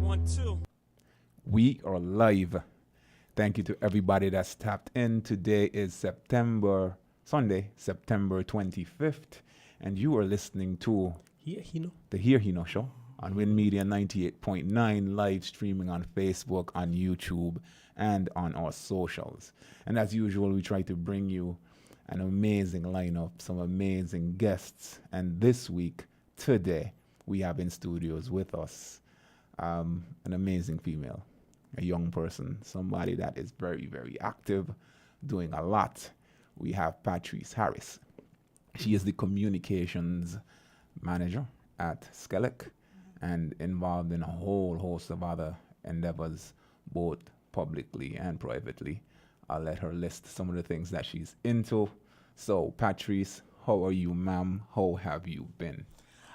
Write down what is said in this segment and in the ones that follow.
One, two. We are live. Thank you to everybody that's tapped in. Today is Sunday, September 25th, and you are listening to the He Nuh Show on WINN Media 98.9, live streaming on Facebook, on YouTube, and on our socials. And as usual, we try to bring you an amazing lineup, some amazing guests. And this week, today, we have in studios with us an amazing female, a young person, somebody that is very, very active, doing a lot. We have Patrice Harris. She is the communications manager at Skelec and involved in a whole host of other endeavors, both publicly and privately. I'll let her list some of the things that she's into. So, Patrice, how are you, ma'am? How have you been?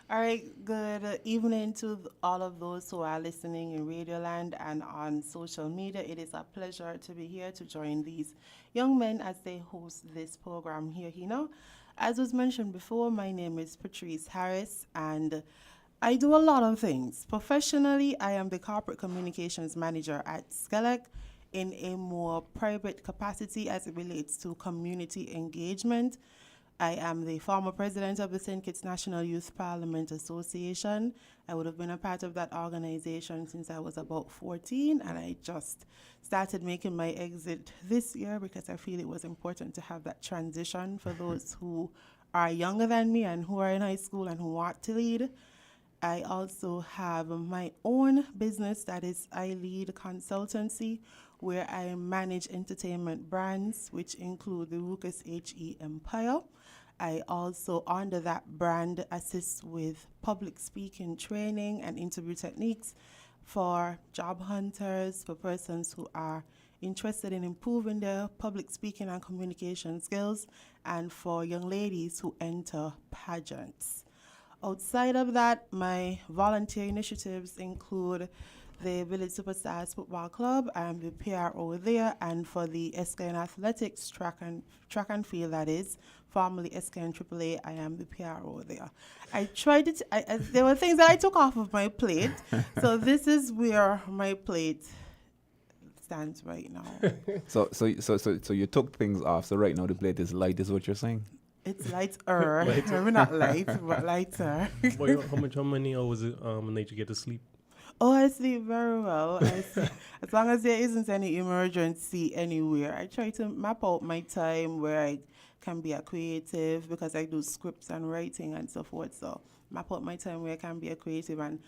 All right, good evening to all of those who are listening in Radioland and on social media. It is a pleasure to be here to join these young men as they host this program here, He Nuh. As was mentioned before, my name is Patrice Harris, and I do a lot of things. Professionally, I am the corporate communications manager at Skelec in a more private capacity as it relates to community engagement. I am the former president of the St. Kitts National Youth Parliament Association. I would have been a part of that organization since I was about 14, and I just started making my exit this year because I feel it was important to have that transition for those who are younger than me and who are in high school and who want to lead. I also have my own business that is I lead consultancy where I manage entertainment brands, which include the Ruckus HE Empire. I also, under that brand, assist with public speaking training and interview techniques for job hunters, for persons who are interested in improving their public speaking and communication skills, and for young ladies who enter pageants. Outside of that, my volunteer initiatives include the Village Superstars Football Club. I am the PRO there, and for the SKN Athletics track and field, that is, formerly SKN AAA, I am the PRO there. I tried it. There were things that I took off of my plate, so this is where my plate stands right now. So you took things off. So right now the plate is light, is what you're saying? It's lighter. Maybe not light, but lighter. Boy, how many hours did you get to sleep? Oh, I sleep very well. As long as there isn't any emergency anywhere, I try to map out my time where I can be a creative because I do scripts and writing and so forth. So map out my time where I can be a creative, and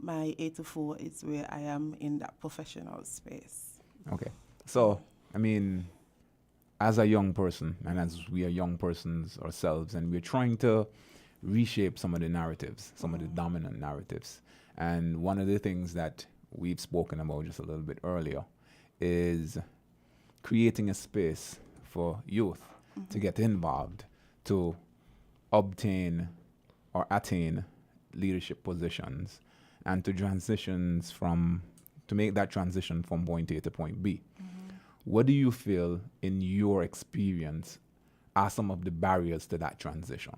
my 8 to 4 is where I am in that professional space. Okay. So, I mean, as a young person, and as we are young persons ourselves, and we're trying to reshape some of the narratives, some of the dominant narratives. And one of the things that we've spoken about just a little bit earlier is creating a space for youth to get involved, to obtain or attain leadership positions, and to make that transition from point A to point B. What do you feel, in your experience, are some of the barriers to that transition?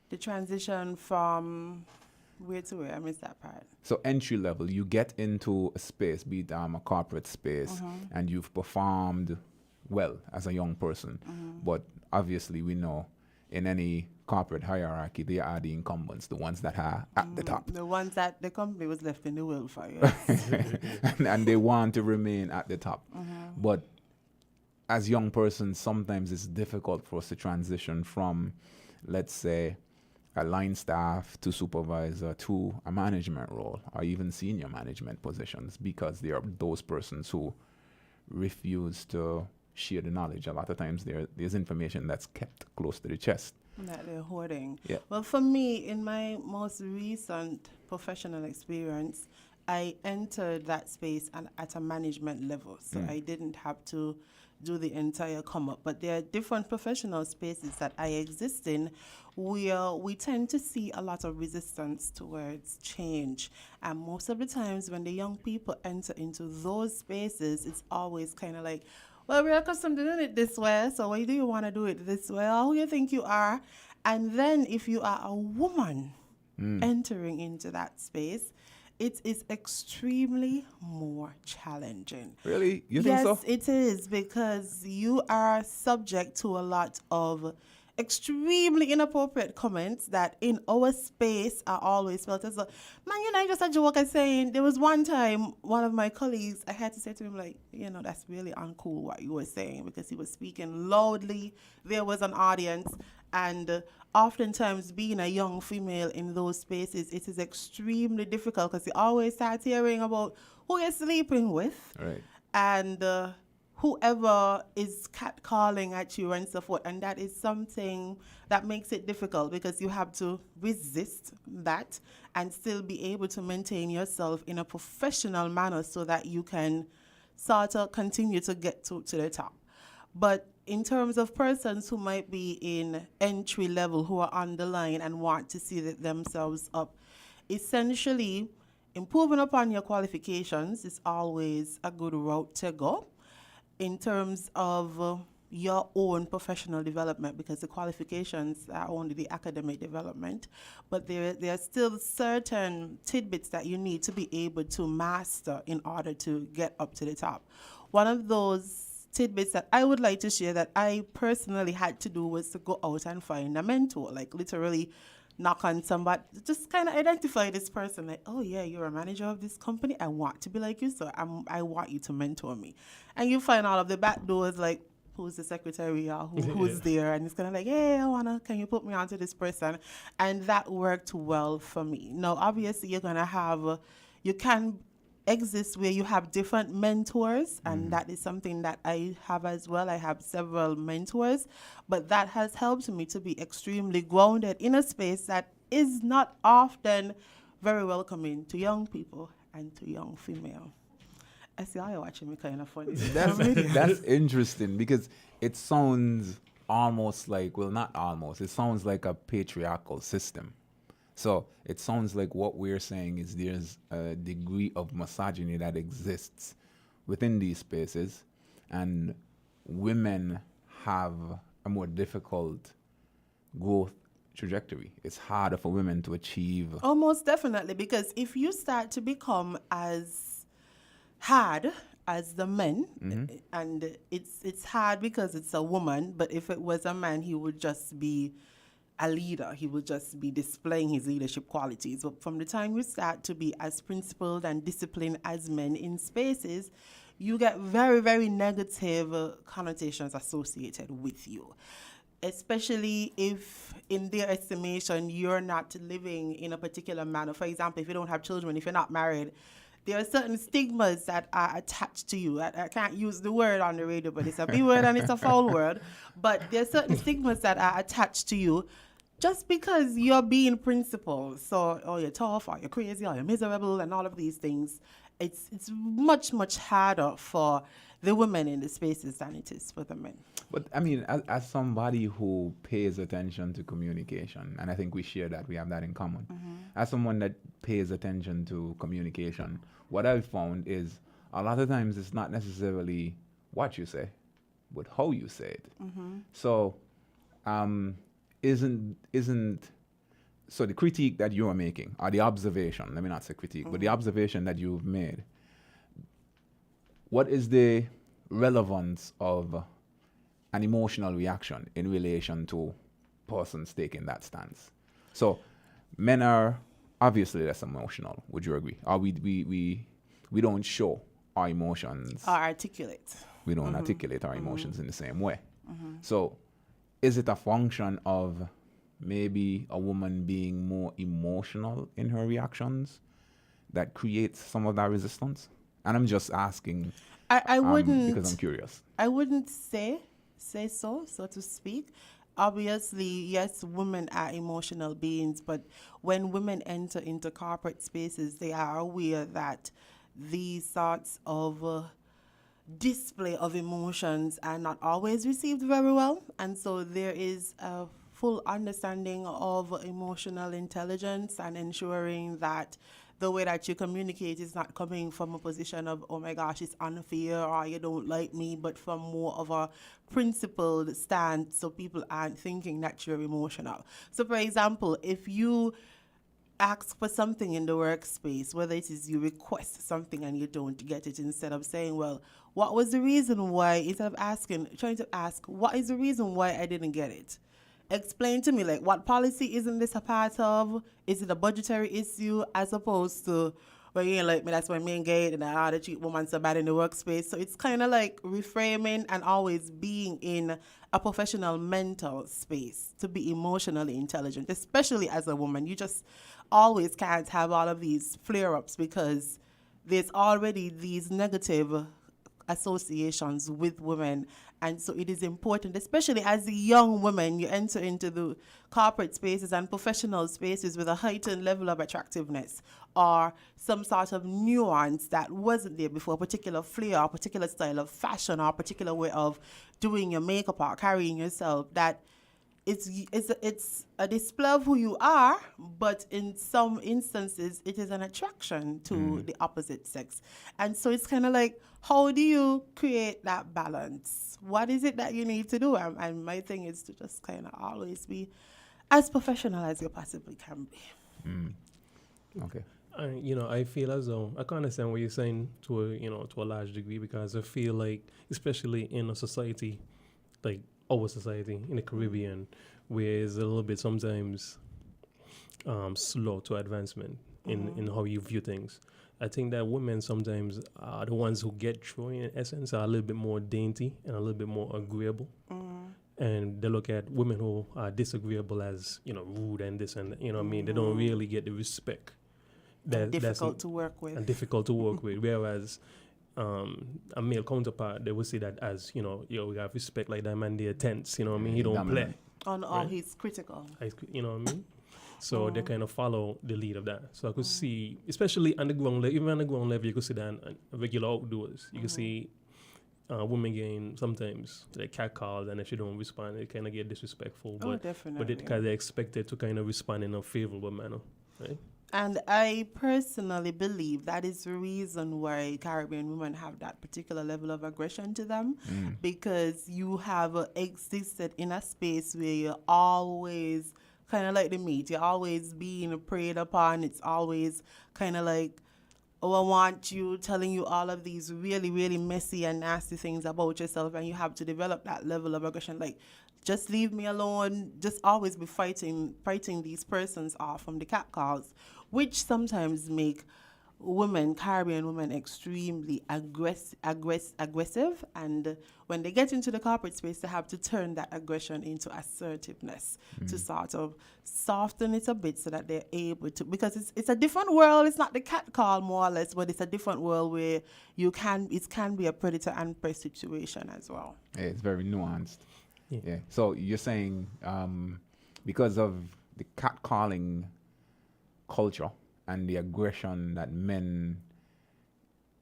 The transition from where to where? I missed that part. So entry level, you get into a space, be it a corporate space, and you've performed well as a young person. But obviously we know in any corporate hierarchy, they are the incumbents, the ones that are at the top. The ones that the company was left in the will for. and they want to remain at the top. But as young persons, sometimes it's difficult for us to transition from, let's say, a line staff to supervisor to a management role or even senior management positions, because there are those persons who refuse to share the knowledge. A lot of times there's information that's kept close to the chest. That they're hoarding. Yeah. Well, for me, in my most recent professional experience, I entered that space at a management level. So I didn't have to do the entire come up. But there are different professional spaces that I exist in where we tend to see a lot of resistance towards change. And most of the times when the young people enter into those spaces, it's always kind of like, well, we're accustomed to doing it this way, so why do you want to do it this way? Or who you think you are? And then if you are a woman entering into that space, it is extremely more challenging. Really? You think so? Yes, it is, because you are subject to a lot of extremely inappropriate comments that in our space are always felt as a man, you know, just a joke. I saying there was one time one of my colleagues, I had to say to him, like, you know, that's really uncool what you were saying, because he was speaking loudly. There was an audience, and oftentimes being a young female in those spaces, it is extremely difficult, because you always start hearing about who you're sleeping with. Right. And whoever is catcalling at you and so forth. And that is something that makes it difficult, because you have to resist that and still be able to maintain yourself in a professional manner so that you can sort of continue to get to the top. But in terms of persons who might be in entry level, who are on the line and want to see themselves up, essentially improving upon your qualifications is always a good route to go in terms of your own professional development, because the qualifications are only the academic development, but there are still certain tidbits that you need to be able to master in order to get up to the top. One of those tidbits that I would like to share that I personally had to do was to go out and find a mentor, like literally knock on somebody, just kind of identify this person, like, oh yeah, you're a manager of this company, I want to be like you, so I want you to mentor me. And you find all of the back doors, like, who's the secretary or who's there, and it's kind of like, hey, can you put me onto this person? And that worked well for me. Now, obviously, you're going to have, you can exist where you have different mentors, and that is something that I have as well. I have several mentors, but that has helped me to be extremely grounded in a space that is not often very welcoming to young people and to young female. I see how you're watching me kind of funny. That's interesting, because it sounds almost like, well, not almost, it sounds like a patriarchal system. So it sounds like what we're saying is there's a degree of misogyny that exists within these spaces, and women have a more difficult growth trajectory. It's harder for women to achieve. Oh, most definitely, because if you start to become as hard as the men, and it's hard because it's a woman, but if it was a man, he would just be a leader. He will just be displaying his leadership qualities. But from the time you start to be as principled and disciplined as men in spaces, you get very, very negative connotations associated with you, especially if in their estimation you're not living in a particular manner. For example, if you don't have children, if you're not married, there are certain stigmas that are attached to you. I can't use the word on the radio, but it's a B word and it's a foul word. But there are certain stigmas that are attached to you just because you're being principled. So, oh, you're tough, or you're crazy, or you're miserable, and all of these things. It's much, much harder for the women in the spaces than it is for the men. But I mean, as somebody who pays attention to communication, and I think we share that, we have that in common. As someone that pays attention to communication, what I've found is a lot of times it's not necessarily what you say, but how you say it. So, so the critique that you are making, or the observation, let me not say critique, but the observation that you've made, what is the relevance of an emotional reaction in relation to persons taking that stance? So men are obviously less emotional, would you agree? Or we don't show our emotions. Or articulate. We don't articulate our emotions in the same way. So is it a function of maybe a woman being more emotional in her reactions that creates some of that resistance? And I'm just asking I wouldn't, because I'm curious. I wouldn't say so to speak. Obviously, yes, women are emotional beings, but when women enter into corporate spaces, they are aware that these sorts of display of emotions are not always received very well. And so there is a full understanding of emotional intelligence and ensuring that the way that you communicate is not coming from a position of, oh my gosh, it's unfair or you don't like me, but from more of a principled stance, so people aren't thinking that you're emotional. So, for example, if you ask for something in the workspace, whether it is you request something and you don't get it, instead of saying, well, what was the reason why, instead of trying to ask, what is the reason why I didn't get it? Explain to me, like, what policy isn't this a part of? Is it a budgetary issue? As opposed to, well, you ain't like me, that's my main gate, and I ought to treat women so bad in the workspace. So it's kind of like reframing and always being in a professional mental space to be emotionally intelligent, especially as a woman. You just always can't have all of these flare-ups because there's already these negative associations with women. And so it is important, especially as a young woman, you enter into the corporate spaces and professional spaces with a heightened level of attractiveness or some sort of nuance that wasn't there before, a particular flair, a particular style of fashion, or a particular way of doing your makeup or carrying yourself, that it's a display of who you are, but in some instances, it is an attraction to the opposite sex. And so it's kind of like, how do you create that balance? What is it that you need to do? And my thing is to just kind of always be as professional as you possibly can be. Okay. I feel as though I can understand what you're saying to a large degree, because I feel like, especially in a society like our society in the Caribbean, where it's a little bit sometimes slow to advancement in how you view things. I think that women sometimes are the ones who get through, in essence, are a little bit more dainty and a little bit more agreeable. And they look at women who are disagreeable as, rude and this and that, what I mean? They don't really get the respect. Difficult to work with. And difficult to work with. Whereas a male counterpart, they will see that as, we have respect like that man, they're tense, He don't play. Or he's critical. You know what I mean? So they kind of follow the lead of that. So I could see, especially on the ground level, even on the ground level, you could see that in regular outdoors. You could see women getting sometimes like cat calls, and if you don't respond, they kind of get disrespectful. Definitely. But because they're expected to kind of respond in a favorable manner, right? And I personally believe that is the reason why Caribbean women have that particular level of aggression to them, because you have existed in a space where you're always kind of like the meat. You're always being preyed upon. It's always kind of like, oh, I want you, telling you all of these really, really messy and nasty things about yourself, and you have to develop that level of aggression. Like, just leave me alone. Just always be fighting these persons off from the catcalls, which sometimes make Caribbean women, extremely aggressive. And when they get into the corporate space, they have to turn that aggression into assertiveness to sort of soften it a bit so that they're able to, because it's a different world. It's not the catcall more or less, but it's a different world where it can be a predator and prey situation as well. Yeah, it's very nuanced. Yeah. So you're saying because of the catcalling culture and the aggression that men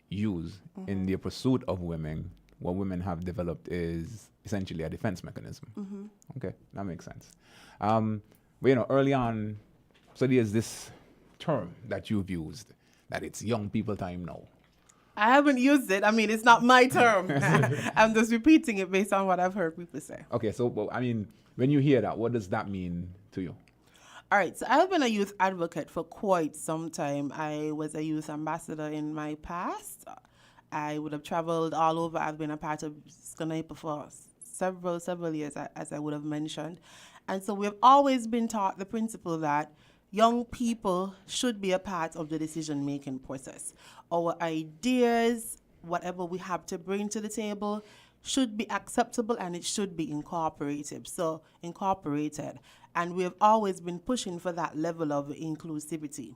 use in their pursuit of women, what women have developed is essentially a defense mechanism. Okay, that makes sense. But early on, so there's this term that you've used, that it's young people time now. I haven't used it. I mean, it's not my term. I'm just repeating it based on what I've heard people say. Okay, so when you hear that, what does that mean to you? All right, so I've been a youth advocate for quite some time. I was a youth ambassador in my past. I would have traveled all over. I've been a part of SCNAPA for several years, as I would have mentioned. And so we've always been taught the principle that young people should be a part of the decision-making process. Our ideas, whatever we have to bring to the table, should be acceptable and it should be incorporated. And we have always been pushing for that level of inclusivity.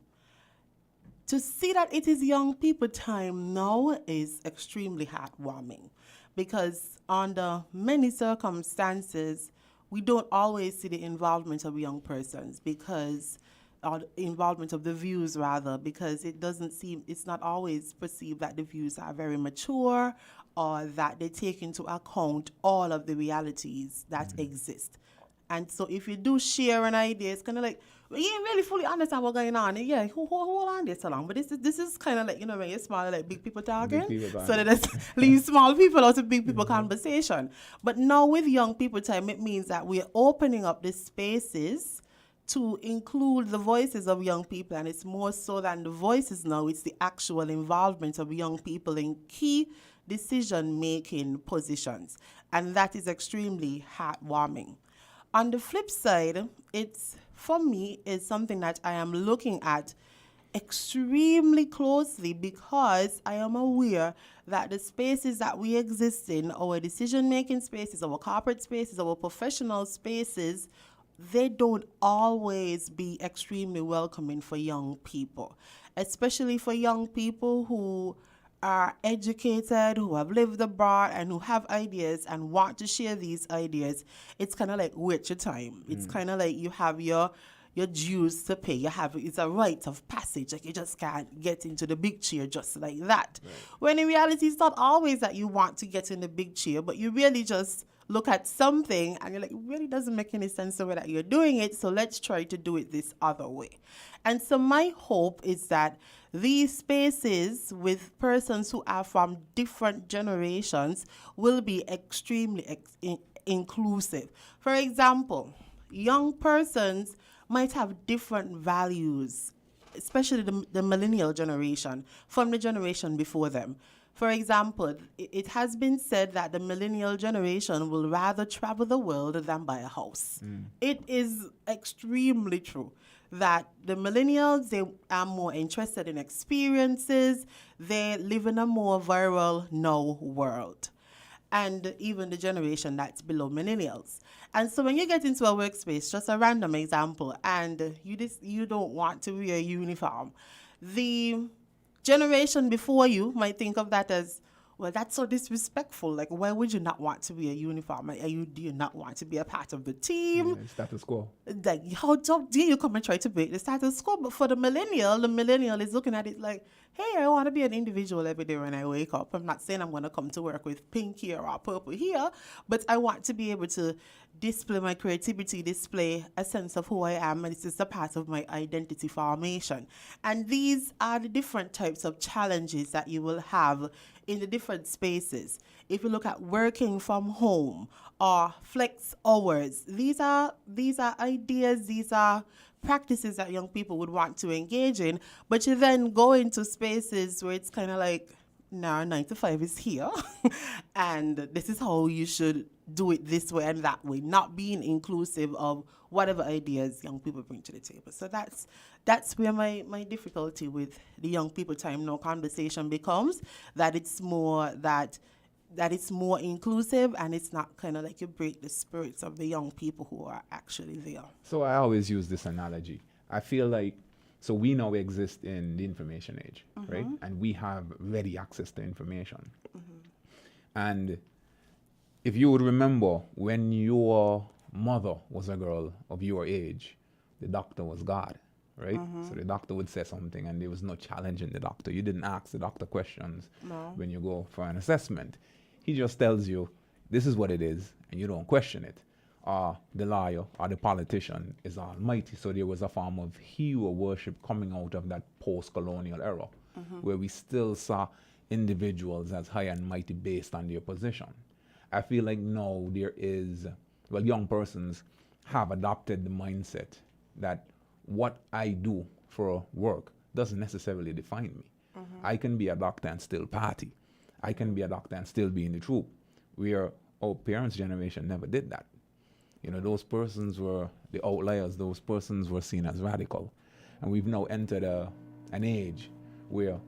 To see that it is young people time now is extremely heartwarming, because under many circumstances, we don't always see the involvement of young persons or the involvement of the views rather, because it's not always perceived that the views are very mature or that they take into account all of the realities that exist. And so if you do share an idea, it's kind of like, well, you ain't really fully understand what's going on. And yeah, hold on this so long. But this is kind of like, you know, when you're small, like big people talking. So that it's leave small people out of big people conversation. But now with young people time, it means that we're opening up the spaces to include the voices of young people. And it's more so than the voices now, it's the actual involvement of young people in key decision-making positions. And that is extremely heartwarming. On the flip side, it's, for me, is something that I am looking at extremely closely because I am aware that the spaces that we exist in, our decision-making spaces, our corporate spaces, our professional spaces, they don't always be extremely welcoming for young people, especially for young people who are educated, who have lived abroad, and who have ideas and want to share these ideas. It's kind of like wait your time. It's kind of like you have your dues to pay. It's a rite of passage. Like you just can't get into the big chair just like that. Right. When in reality, it's not always that you want to get in the big chair, but you really just look at something and you're like, it really doesn't make any sense the way that you're doing it, so let's try to do it this other way. And so my hope is that these spaces with persons who are from different generations will be extremely inclusive. For example, young persons might have different values, especially the millennial generation, from the generation before them. For example, it has been said that the millennial generation will rather travel the world than buy a house. It is extremely true that the millennials, they are more interested in experiences. They live in a more viral now world. And even the generation that's below millennials. And so when you get into a workspace, just a random example, and you don't want to wear a uniform, the generation before you might think of that as, well, that's so disrespectful. Like, why would you not want to wear a uniform? Do you not want to be a part of the team? Yeah, status quo. Like, how dare you come and try to break the status quo? But for the millennial is looking at it like, hey, I want to be an individual every day when I wake up. I'm not saying I'm going to come to work with pink here or purple here, but I want to be able to display my creativity, display a sense of who I am, and this is a part of my identity formation. And these are the different types of challenges that you will have in the different spaces. If you look at working from home or flex hours, these are ideas, these are practices that young people would want to engage in, but you then go into spaces where it's kind of like, no, 9 to 5 is here, and this is how you should do it this way and that way, not being inclusive of whatever ideas young people bring to the table. So that's where my difficulty with the young people time now conversation becomes, that it's more that it's more inclusive, and it's not kind of like you break the spirits of the young people who are actually there. So I always use this analogy. I feel like, so we now exist in the information age, right? And we have ready access to information. And if you would remember, when your mother was a girl of your age, the doctor was God, right? So the doctor would say something and there was no challenging the doctor. You didn't ask the doctor questions when you go for an assessment. He just tells you, this is what it is, and you don't question it. The lawyer or the politician is almighty. So there was a form of hero worship coming out of that post-colonial era, where we still saw individuals as high and mighty based on their position. I feel like now there is, well, young persons have adopted the mindset that what I do for work doesn't necessarily define me. I can be a doctor and still party. I can be a doctor and still be in the troop, where our parents' generation never did that. You know, those persons were the outliers. Those persons were seen as radical. And we've now entered an age where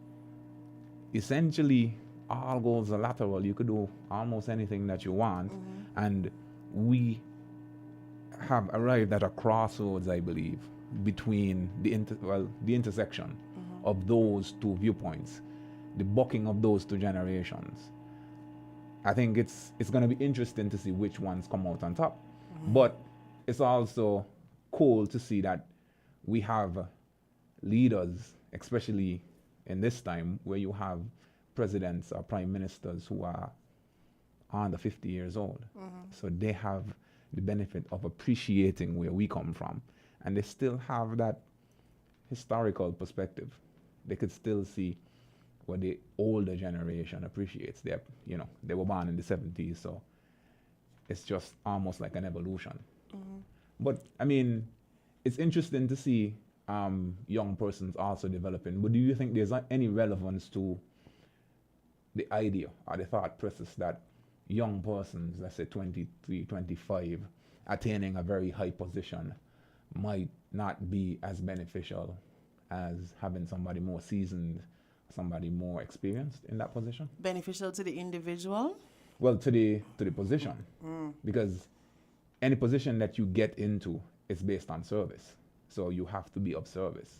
essentially all goes lateral. You could do almost anything that you want. And we have arrived at a crossroads, I believe, between the intersection of those two viewpoints, the bucking of those two generations. I think it's going to be interesting to see which ones come out on top. But it's also cool to see that we have leaders, especially in this time where you have presidents or prime ministers who are under 50 years old. So they have the benefit of appreciating where we come from, and they still have that historical perspective. They could still see what the older generation appreciates. They were born in the 70s, so it's just almost like an evolution. But I mean, it's interesting to see young persons also developing. But do you think there's any relevance to the idea or the thought process that young persons, let's say 23, 25, attaining a very high position might not be as beneficial as having somebody more seasoned, somebody more experienced in that position? Beneficial to the individual? Well, to the position, because any position that you get into is based on service, so you have to be of service.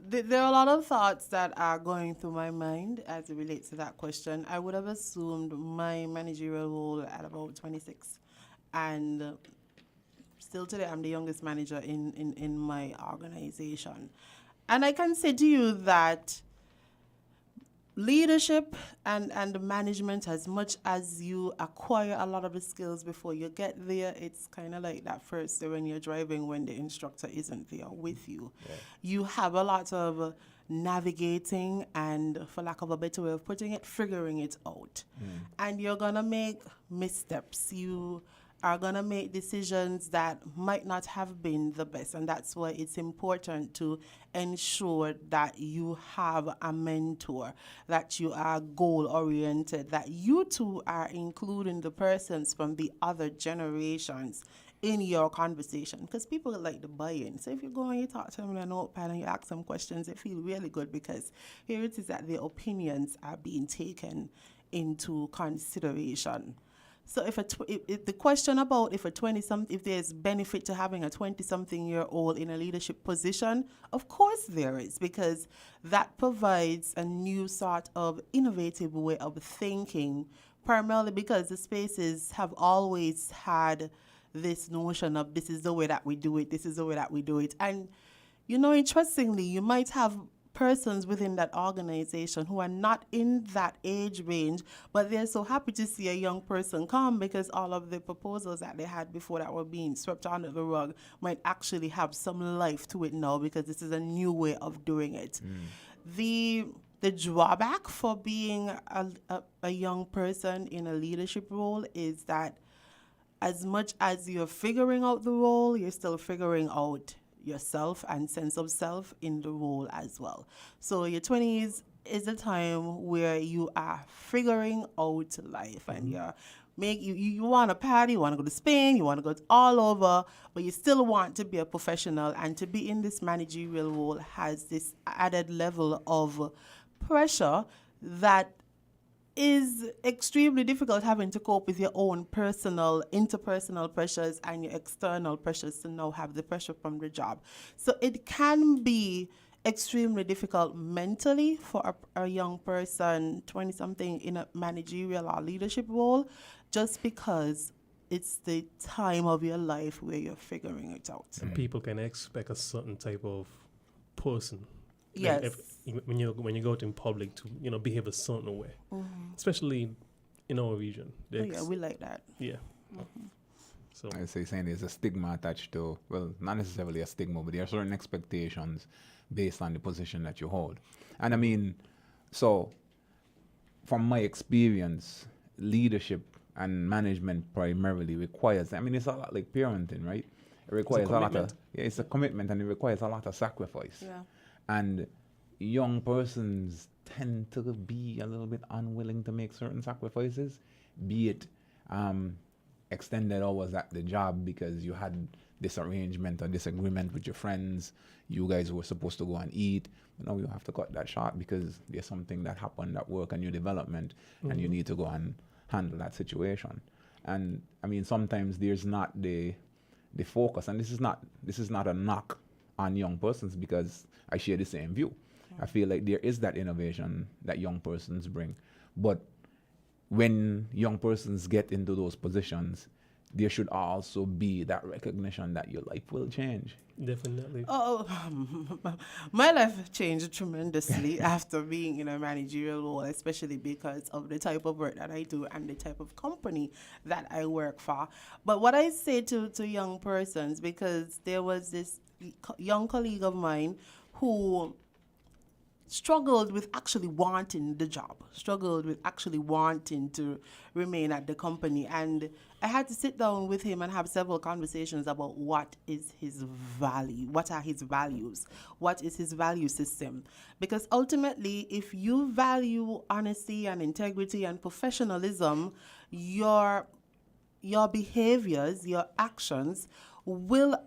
There are a lot of thoughts that are going through my mind as it relates to that question. I would have assumed my managerial role at about 26, and still today I'm the youngest manager in my organization. And I can say to you that leadership and management, as much as you acquire a lot of the skills before you get there, it's kind of like that first day when you're driving, when the instructor isn't there with you. Yeah. You have a lot of navigating and, for lack of a better way of putting it, figuring it out. And you're going to make missteps. You are going to make decisions that might not have been the best. And that's why it's important to ensure that you have a mentor, that you are goal-oriented, that you two are including the persons from the other generations in your conversation, because people like the buy-in. So if you go and you talk to them in a notepad and you ask them questions, they feel really good, because here it is that their opinions are being taken into consideration. So if the question about if there's benefit to having a 20-something-year-old in a leadership position, of course there is, because that provides a new sort of innovative way of thinking, primarily because the spaces have always had this notion of this is the way that we do it, this is the way that we do it. And, interestingly, you might have persons within that organization who are not in that age range, but they're so happy to see a young person come, because all of the proposals that they had before that were being swept under the rug might actually have some life to it now, because this is a new way of doing it. The drawback for being a young person in a leadership role is that as much as you're figuring out the role, you're still figuring out yourself and sense of self in the role as well. So your 20s is the time where you are figuring out life, and you want to party, you want to go to Spain, you want to go all over, but you still want to be a professional, and to be in this managerial role has this added level of pressure that is extremely difficult, having to cope with your own personal, interpersonal pressures and your external pressures to now have the pressure from the job. So it can be extremely difficult mentally for a young person, 20-something, in a managerial or leadership role, just because it's the time of your life where you're figuring it out. And people can expect a certain type of person. Yes. When you go out in public to behave a certain way, especially in our region. We like that. Yeah. So I say saying there's a stigma attached to, well, not necessarily a stigma, but there are certain expectations based on the position that you hold. And I mean, so from my experience, leadership and management primarily requires, it's a lot like parenting, right? It requires it's a commitment, and it requires a lot of sacrifice. Yeah. And young persons tend to be a little bit unwilling to make certain sacrifices, be it extended hours at the job because you had this arrangement or disagreement with your friends. You guys were supposed to go and eat, but now you have to cut that short because there's something that happened at work and your development, and you need to go and handle that situation. And sometimes there's not the focus, and this is not a knock on young persons, because I share the same view. I feel like there is that innovation that young persons bring, but when young persons get into those positions, there should also be that recognition that your life will change. Definitely. Oh, my life changed tremendously after being in a managerial role, especially because of the type of work that I do and the type of company that I work for. But what I say to young persons, because there was this young colleague of mine who struggled with actually wanting the job, struggled with actually wanting to remain at the company. And I had to sit down with him and have several conversations about what is his value, what are his values, what is his value system. Because ultimately, if you value honesty and integrity and professionalism, your behaviors, your actions will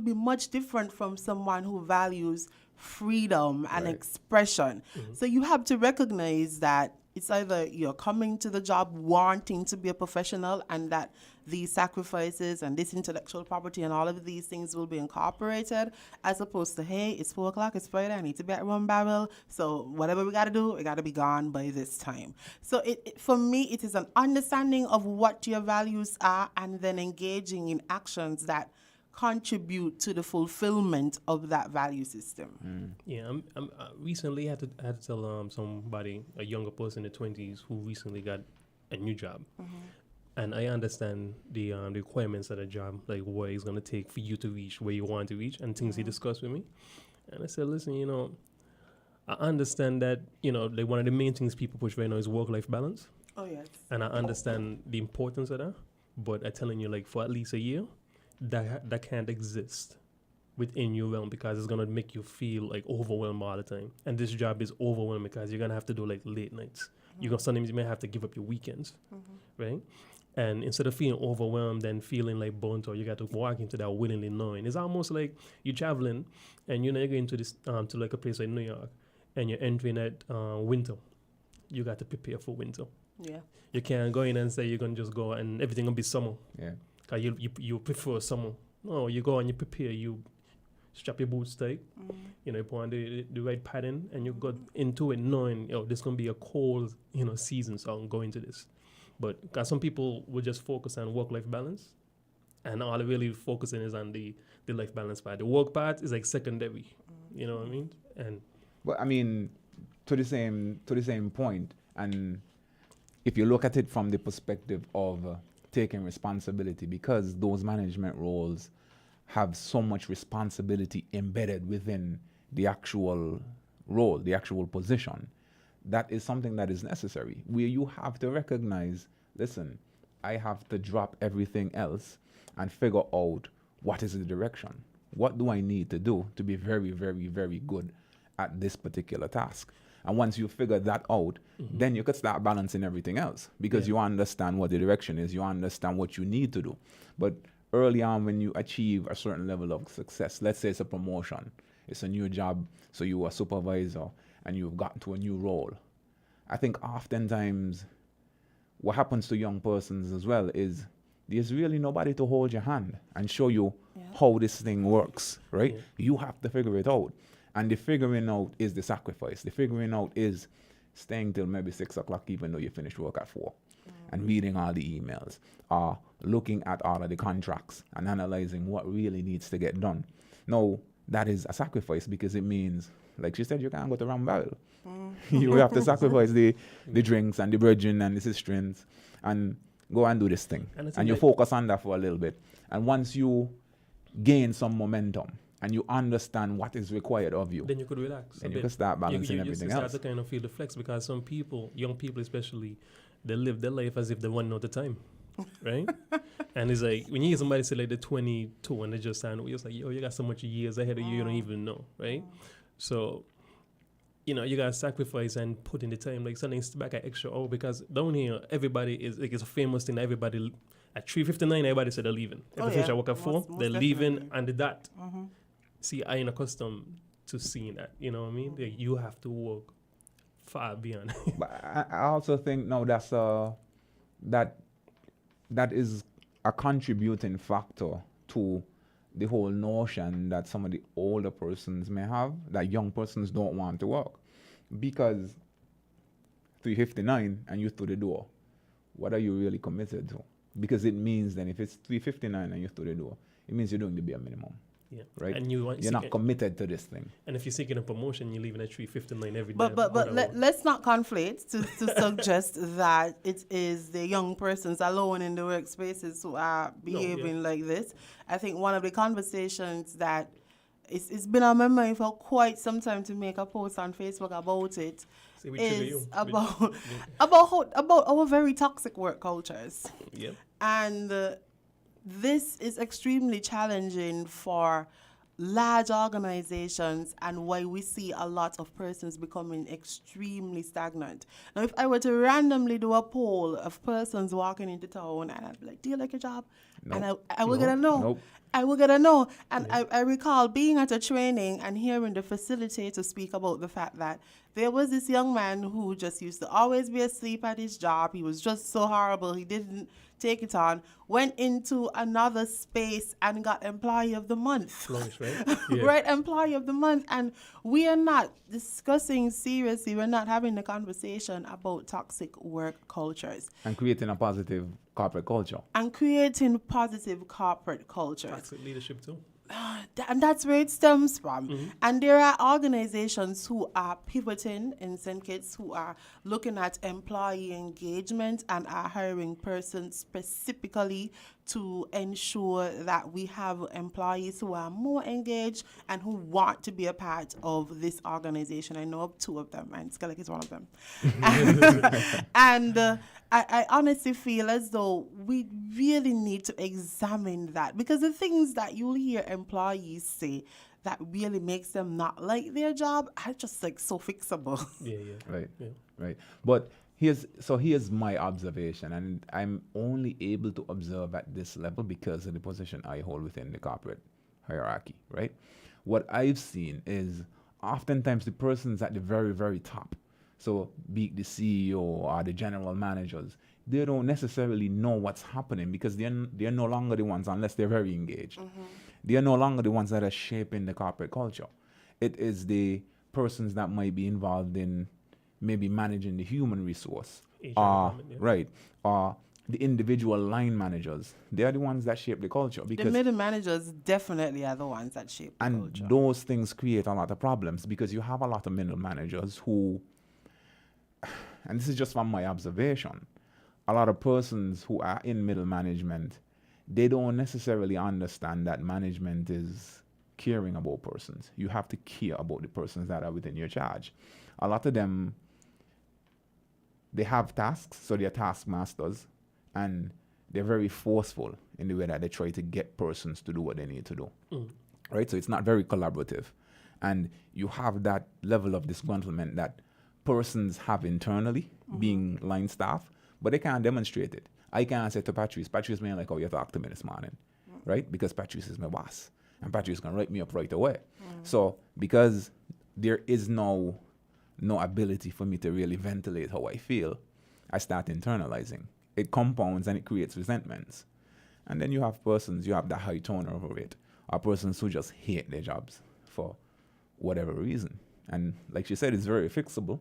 be much different from someone who values freedom and expression. So you have to recognize that it's either you're coming to the job wanting to be a professional, and that these sacrifices and this intellectual property and all of these things will be incorporated, as opposed to, hey, it's 4 o'clock, it's Friday, I need to be at Rum Barrel, so whatever we got to do, we got to be gone by this time. So for me, it is an understanding of what your values are, and then engaging in actions that contribute to the fulfillment of that value system. Yeah, I recently had to tell somebody, a younger person in the 20s who recently got a new job. And I understand the requirements of the job, like what it's going to take for you to reach where you want to reach, and things he discussed with me. And I said, listen, I understand that, like one of the main things people push right now is work-life balance. Oh, yes. And I understand the importance of that. But I'm telling you, like, for at least a year, that can't exist within your realm, because it's going to make you feel like overwhelmed all the time. And this job is overwhelming because you're going to have to do like late nights. Sometimes you may have to give up your weekends, right? And instead of feeling overwhelmed and feeling like burnt out, you got to walk into that willingly knowing. It's almost like you're traveling and you're going to this to like a place like New York, and you're entering at winter. You got to prepare for winter. Yeah. You can't go in and say you're going to just go and everything will be summer. Yeah. Because you prefer summer. No, you go and you prepare. You strap your boots tight. You put on the right pattern, and you go into it knowing, this is going to be a cold, season, so I'm going to this. But because some people will just focus on work-life balance, and all they're really focusing is on the life balance part. The work part is like secondary. You know what I mean? But I mean, to the same point, and if you look at it from the perspective of taking responsibility, because those management roles have so much responsibility embedded within the actual role, the actual position, that is something that is necessary, where you have to recognize, listen, I have to drop everything else and figure out what is the direction. What do I need to do to be very, very, very good at this particular task? And once you figure that out, then you could start balancing everything else, because you understand what the direction is, you understand what you need to do. But early on, when you achieve a certain level of success, let's say it's a promotion, it's a new job, so you are a supervisor and you've gotten to a new role. I think oftentimes what happens to young persons as well is there's really nobody to hold your hand and show you how this thing works, right? You have to figure it out. And the figuring out is the sacrifice. The figuring out is staying till maybe 6 o'clock, even though you finish work at 4, and reading all the emails, or looking at all of the contracts and analyzing what really needs to get done. Now, that is a sacrifice, because it means, like she said, you can't go to Rum Barrel. You have to sacrifice the drinks and the brethren and the sisterins and go and do this thing. And you focus on that for a little bit. And once you gain some momentum, and you understand what is required of you, then you could relax. Then you can start balancing everything else. You start to kind of feel the flex, because some people, young people especially, they live their life as if they run out of time, right? And it's like, when you hear somebody say like they're 22 and they just signed, you're like, you got so much years ahead of you, you don't even know, right? So, you got to sacrifice and put in the time, like something back an extra hour, because down here, everybody is, like, it's a famous thing, everybody, at 3:59, everybody said they're leaving. If they finish at work at 4, they're leaving, and the dot. See, I ain't accustomed to seeing that. You know what I mean? Like, you have to work far beyond. But I also think that is a contributing factor to the whole notion that some of the older persons may have, that young persons don't want to work. Because 3:59 and you're through the door, what are you really committed to? because it means then if it's 359 and you're to the door, it means you're doing the bare minimum. Yeah. Right? And you're not committed to this thing. And if you're seeking a promotion, you're leaving at 3:59 every day. But let's not conflate to suggest that it is the young persons alone in the workspaces who are behaving like this. I think one of the conversations that it's been on my mind for quite some time to make a post on Facebook about it is about our very toxic work cultures. Yep. And this is extremely challenging for large organizations, and why we see a lot of persons becoming extremely stagnant. Now, if I were to randomly do a poll of persons walking into town, and I'd be like, do you like your job? Nope. And I will get a no. Nope. I will get a no. And I recall being at a training and hearing the facilitator speak about the fact that there was this young man who just used to always be asleep at his job. He was just so horrible. He didn't take it on, went into another space and got Employee of the Month. Flourish, right? Yeah. Right, Employee of the Month. And we are not discussing seriously, we're not having a conversation about toxic work cultures. And creating a positive corporate culture. And creating positive corporate cultures. Toxic leadership too. And that's where it stems from. Mm-hmm. And there are organizations who are pivoting in some cases, who are looking at employee engagement and are hiring persons specifically to ensure that we have employees who are more engaged and who want to be a part of this organization. I know of two of them, and Skellig is one of them. And I honestly feel as though we really need to examine that, because the things that you'll hear employees say that really makes them not like their job are just like so fixable. Yeah. Right. Yeah. Right. But here's my observation, and I'm only able to observe at this level because of the position I hold within the corporate hierarchy, right? What I've seen is oftentimes the persons at the very, very top, so be it the CEO or the general managers, they don't necessarily know what's happening because they're no longer the ones, unless they're very engaged. Mm-hmm. They are no longer the ones that are shaping the corporate culture. It is the persons that might be involved in maybe managing the human resource, right, or the individual line managers. They are the ones that shape the culture. Because the middle managers definitely are the ones that shape the culture. And those things create a lot of problems because you have a lot of middle managers who, and this is just from my observation, a lot of persons who are in middle management, they don't necessarily understand that management is caring about persons. You have to care about the persons that are within your charge. A lot of them, they have tasks, so they're taskmasters, and they're very forceful in the way that they try to get persons to do what they need to do. Right? So it's not very collaborative. And you have that level of disgruntlement that persons have internally, being line staff, but they can't demonstrate it. I can't say to Patrice may like, oh, you talked to me this morning, right? Because Patrice is my boss, and Patrice can write me up right away. So because there is no ability for me to really ventilate how I feel, I start internalizing. It compounds and it creates resentments. And then you have the high turnover rate, or persons who just hate their jobs for whatever reason. And like she said, it's very fixable,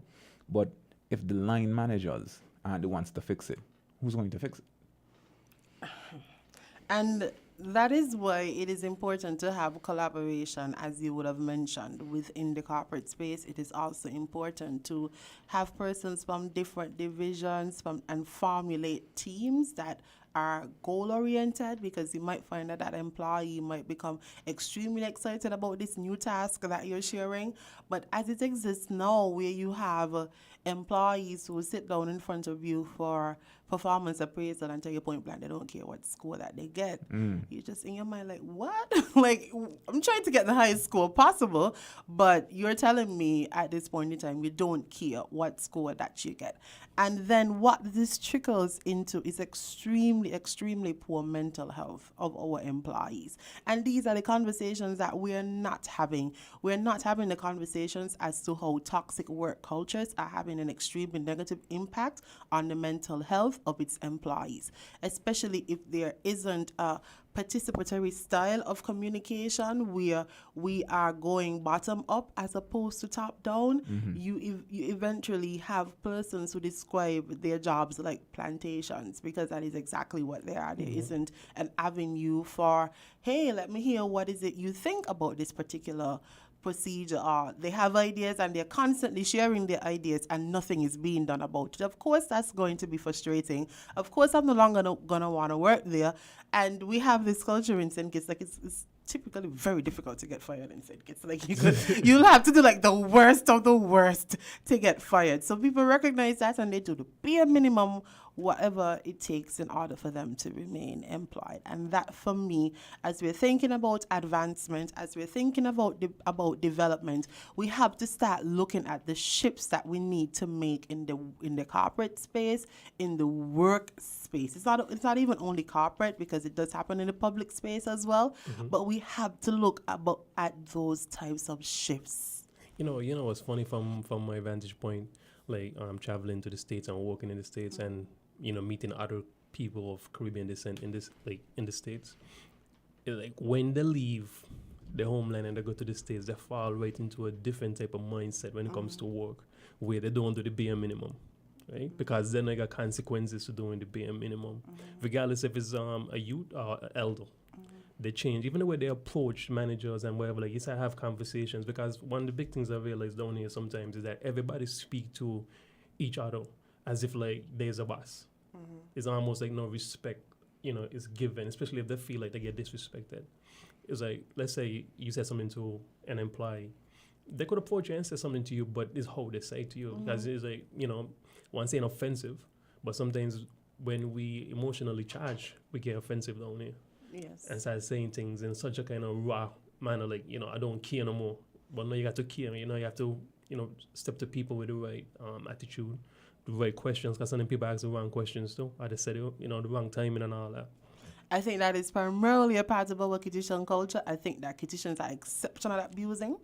but if the line managers aren't the ones to fix it, who's going to fix it? And that is why it is important to have collaboration, as you would have mentioned, within the corporate space. It is also important to have persons from different divisions and formulate teams that are goal-oriented, because you might find that employee might become extremely excited about this new task that you're sharing. But as it exists now, where you have employees who sit down in front of you for performance appraisal and tell you point blank they don't care what score that they get, you're just in your mind like, what? Like, I'm trying to get the highest score possible, but you're telling me at this point in time you don't care what score that you get. And then what this trickles into is extremely, extremely poor mental health of our employees. And these are the conversations that we're not having. We're not having the conversations as to how toxic work cultures are having an extremely negative impact on the mental health of its employees, especially if there isn't a participatory style of communication where we are going bottom up as opposed to top down. You eventually have persons who describe their jobs like plantations, because that is exactly what they are. There isn't an avenue for, hey, let me hear what is it you think about this particular procedure. Or they have ideas and they're constantly sharing their ideas and nothing is being done about it. Of course, that's going to be frustrating. Of course, I'm no longer gonna want to work there. And we have this culture in St. Kitts, like it's typically very difficult to get fired in St. Kitts. Like you'll have to do like the worst of the worst to get fired. So people recognize that and they do the bare minimum, whatever it takes in order for them to remain employed. And that, for me, as we're thinking about advancement, as we're thinking about development, we have to start looking at the shifts that we need to make in the corporate space, in the work space. It's not even only corporate, because it does happen in the public space as well. But we have to look at those types of shifts. You know what's funny from my vantage point, like traveling to the States and working in the States and meeting other people of Caribbean descent in the States. It's like when they leave the homeland and they go to the States, they fall right into a different type of mindset when it comes to work, where they don't do the bare minimum, right? Because then they got consequences to doing the bare minimum, regardless if it's a youth or an elder. They change, even the way they approach managers and whatever. Like, yes, I have conversations, because one of the big things I realize down here sometimes is that everybody speak to each other as if like there's a boss. It's almost like no respect, is given, especially if they feel like they get disrespected. It's like, let's say you said something to an employee, they could approach you and say something to you, but it's how they say to you, because it's like, one saying offensive, but sometimes when we emotionally charge, we get offensive down here. Yes. And start saying things in such a kind of raw manner, like, I don't care no more. But no, you got to care. You have to, step to people with the right attitude, the right questions, because some people ask the wrong questions too. Or they said, the wrong timing and all that. I think that is primarily a part of our Kittitian culture. I think that Kittitians are exceptional at abusing.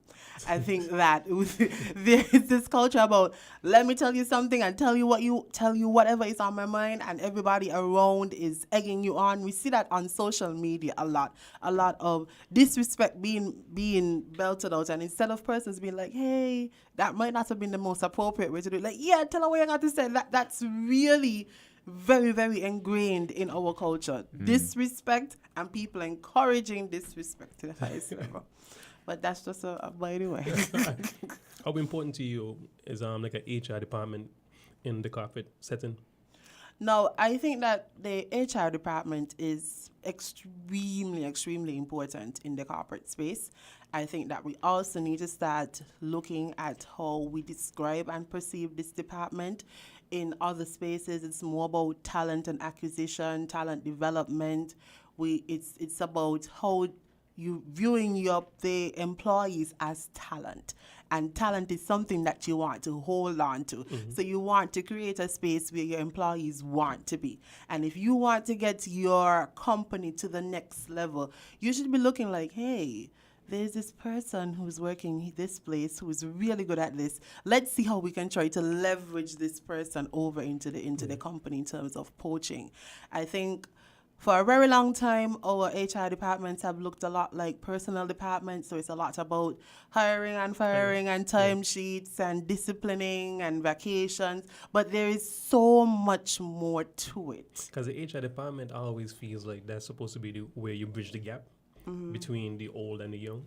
I think that there is this culture about, let me tell you something and tell you whatever is on my mind, and everybody around is egging you on. We see that on social media a lot of disrespect being belted out, and instead of persons being like, hey, that might not have been the most appropriate way to do it, like, yeah, tell her what you got to say. That's really very, very ingrained in our culture. Disrespect, and people encouraging disrespect to the highest level. But that's just a by the way. How important to you is like an HR department in the corporate setting? No, I think that the HR department is extremely, extremely important in the corporate space. I think that we also need to start looking at how we describe and perceive this department. In other spaces, it's more about talent and acquisition, talent development. It's about how you viewing the employees as talent. And talent is something that you want to hold on to. So you want to create a space where your employees want to be. And if you want to get your company to the next level, you should be looking like, hey, there's this person who's working this place who is really good at this. Let's see how we can try to leverage this person over into the company in terms of poaching. I think for a very long time, our HR departments have looked a lot like personnel departments. So it's a lot about hiring and firing and timesheets and disciplining and vacations. But there is so much more to it. Because the HR department always feels like that's supposed to be where you bridge the gap between the old and the young.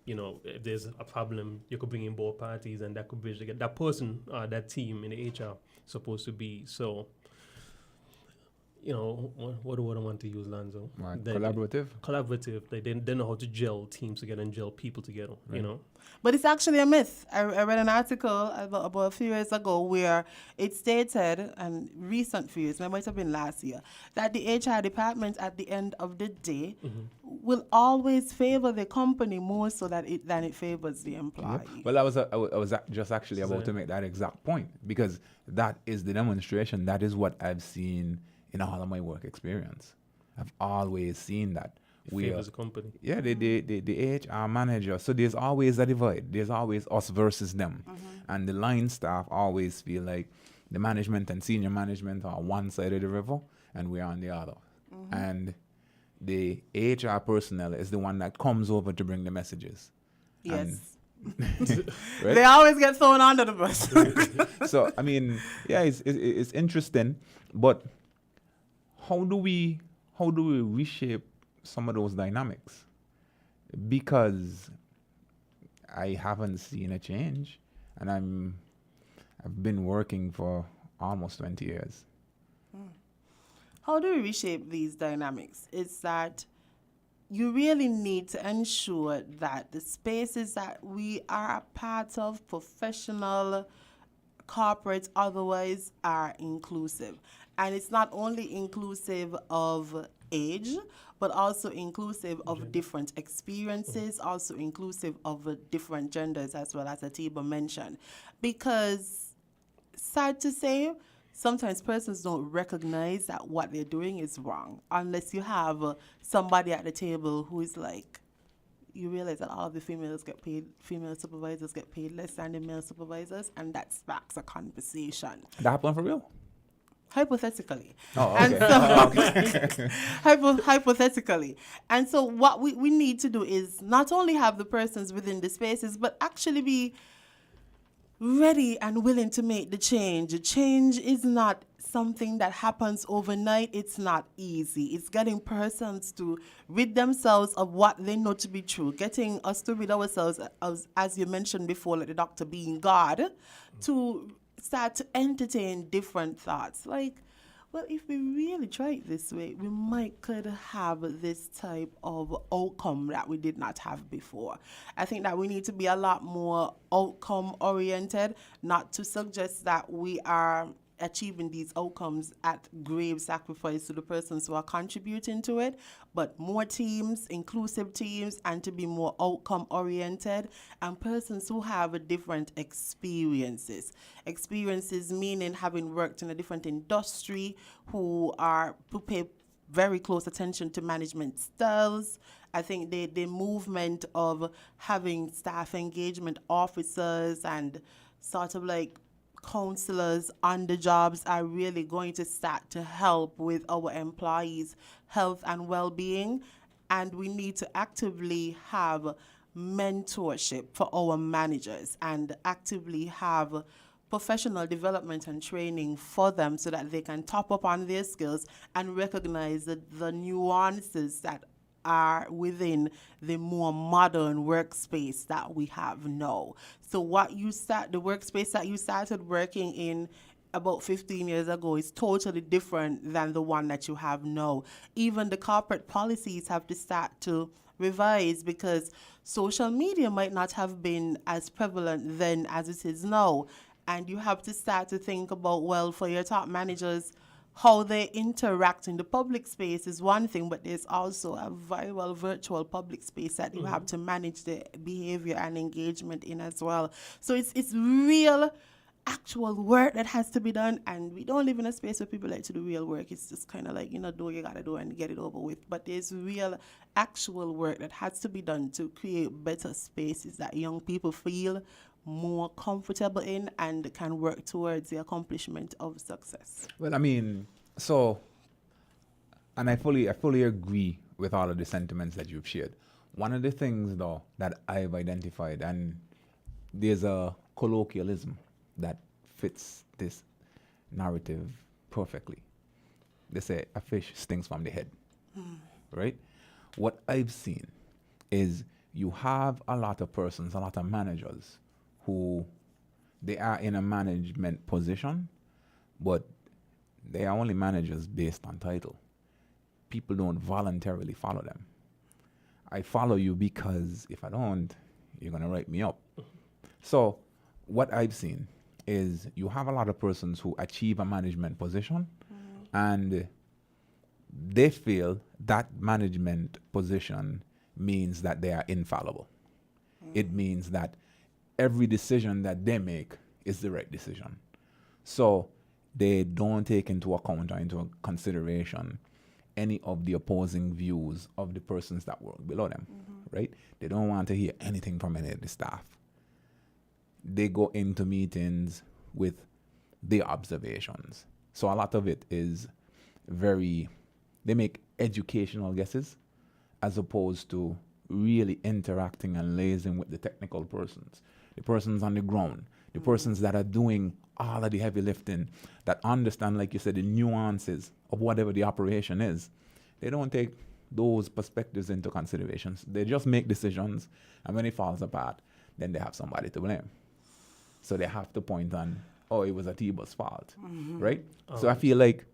If there's a problem, you could bring in both parties, and that could bridge the gap. That person, that team in the HR, supposed to be so. What do I want to use, Lonzo? Right. Collaborative. Like they know how to gel teams together and gel people together. Right. But it's actually a myth. I read an article about a few years ago where it stated, and recent few years, maybe it might have been last year, that the HR department at the end of the day will always favor the company more so than it favors the employee. Yeah. Well, I was just actually about to make that exact point, because that is the demonstration. That is what I've seen in all of my work experience. I've always seen that. Favors the company. Yeah, the HR manager. So there's always a divide. There's always us versus them. And the line staff always feel like the management and senior management are on one side of the river and we're on the other. And, the HR personnel is the one that comes over to bring the messages. Yes. Right? They always get thrown under the bus. So, I mean, yeah, it's interesting, but how do we reshape some of those dynamics? Because I haven't seen a change, and I've been working for almost 20 years. How do we reshape these dynamics? It's that you really need to ensure that the spaces that we are a part of, professional, corporate, otherwise, are inclusive. And it's not only inclusive of age, but also inclusive of different experiences, also inclusive of different genders, as well as ATIBA mentioned. Because, sad to say, sometimes persons don't recognize that what they're doing is wrong unless you have somebody at the table who is like, you realize that all of the female supervisors get paid less than the male supervisors, and that sparks a conversation. That happened for real? Hypothetically. Oh, okay. And so, hypothetically. And so what we need to do is not only have the persons within the spaces, but actually be ready and willing to make the change. Change is not something that happens overnight. It's not easy. It's getting persons to rid themselves of what they know to be true, getting us to rid ourselves, as you mentioned before, like the doctor being God, to start to entertain different thoughts. Like, well, if we really try it this way, we could have this type of outcome that we did not have before. I think that we need to be a lot more outcome oriented, not to suggest that we are achieving these outcomes at grave sacrifice to the persons who are contributing to it, but more teams, inclusive teams, and to be more outcome oriented, and persons who have different experiences. Experiences meaning having worked in a different industry, who pay very close attention to management styles. I think the movement of having staff engagement officers and sort of like counselors on the jobs are really going to start to help with our employees' health and well-being. And we need to actively have mentorship for our managers and actively have professional development and training for them so that they can top up on their skills and recognize the nuances that are within the more modern workspace that we have now. So the workspace that you started working in about 15 years ago is totally different than the one that you have now. Even the corporate policies have to start to revise because social media might not have been as prevalent then as it is now. And you have to start to think about, well, for your top managers, how they interact in the public space is one thing, but there's also a very well virtual public space that you have to manage the behavior and engagement in as well. So it's real actual work that has to be done, and we don't live in a space where people like to do real work. It's just kind of like, do what you gotta do and get it over with. But there's real actual work that has to be done to create better spaces that young people feel more comfortable in and can work towards the accomplishment of success. Well, I mean, and I fully agree with all of the sentiments that you've shared. One of the things, though, that I've identified, and there's a colloquialism that fits this narrative perfectly. They say a fish stinks from the head, right? What I've seen is you have a lot of persons, a lot of managers who they are in a management position, but they are only managers based on title. People don't voluntarily follow them. I follow you because if I don't, you're going to write me up. So what I've seen is you have a lot of persons who achieve a management position and they feel that management position means that they are infallible. It means that every decision that they make is the right decision. So they don't take into account or into consideration any of the opposing views of the persons that work below them, right? They don't want to hear anything from any of the staff. They go into meetings with their observations. So a lot of it is they make educational guesses as opposed to really interacting and liaising with the technical persons, the persons on the ground, the persons that are doing all of the heavy lifting, that understand, like you said, the nuances of whatever the operation is. They don't take those perspectives into considerations. They just make decisions, and when it falls apart, then they have somebody to blame. So they have to point on, oh, it was ATIBA's fault, right? So I feel like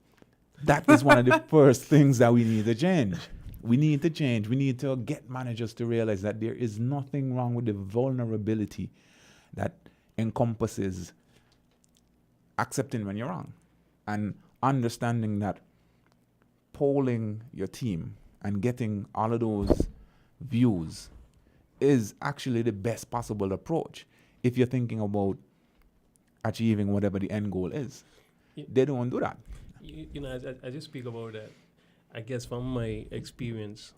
that is one of the first things that we need to change. We need to change. We need to get managers to realize that there is nothing wrong with the vulnerability that encompasses accepting when you're wrong and understanding that polling your team and getting all of those views is actually the best possible approach if you're thinking about achieving whatever the end goal is. They don't do that. You know, I just speak about that. I guess from my experience,